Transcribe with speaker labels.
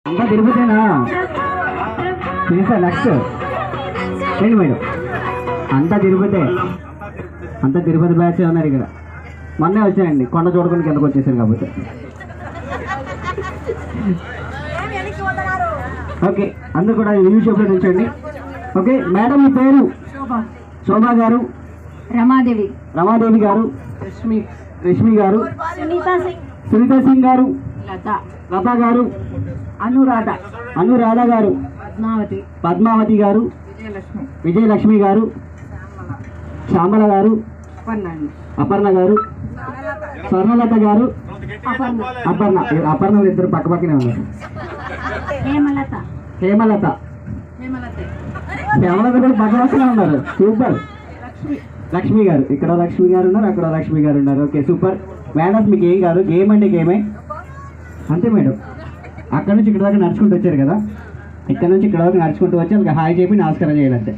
Speaker 1: అంతా తిరుపతేనా నెక్స్ట్ ఏంటి మేడం అంతా తిరుపతే అంతా తిరుపతి బ్యాచ్ ఉన్నారు ఇక్కడ మొన్నే వచ్చాయండి కొండ చూడకుండా కిందకు వచ్చేసారు కాబట్టి ఓకే అందరు కూడా రివ్యూ షాప్లో నిల్చోండి ఓకే మేడం మీ పేరు శోభా గారు రమాదేవి గారు రష్మి గారు సునీతా సింగ్ గారు లత గారు అనురాధ గారు పద్మావతి గారు విజయలక్ష్మి గారు శ్యామల గారు అపర్ణ గారు స్వర్ణలత గారు అపర్ణ ఇద్దరు పక్క పక్కనే ఉన్నారు హేమలత కూడా పక్క పక్కనే ఉన్నారు సూపర్ లక్ష్మి గారు ఇక్కడ లక్ష్మి గారు ఉన్నారు అక్కడ లక్ష్మి గారు ఉన్నారు ఓకే సూపర్ మేడం మీకు ఏం కాదు గేమ్ అంటే గేమే అంతే మేడం అక్కడ నుంచి ఇక్కడ దాకా నడుచుకుంటూ వచ్చారు కదా ఇక్కడ నుంచి ఇక్కడ దాకా నడుచుకుంటూ వచ్చి వాళ్ళకి హాయ్ చెప్పి నమస్కారం చేయాలంటే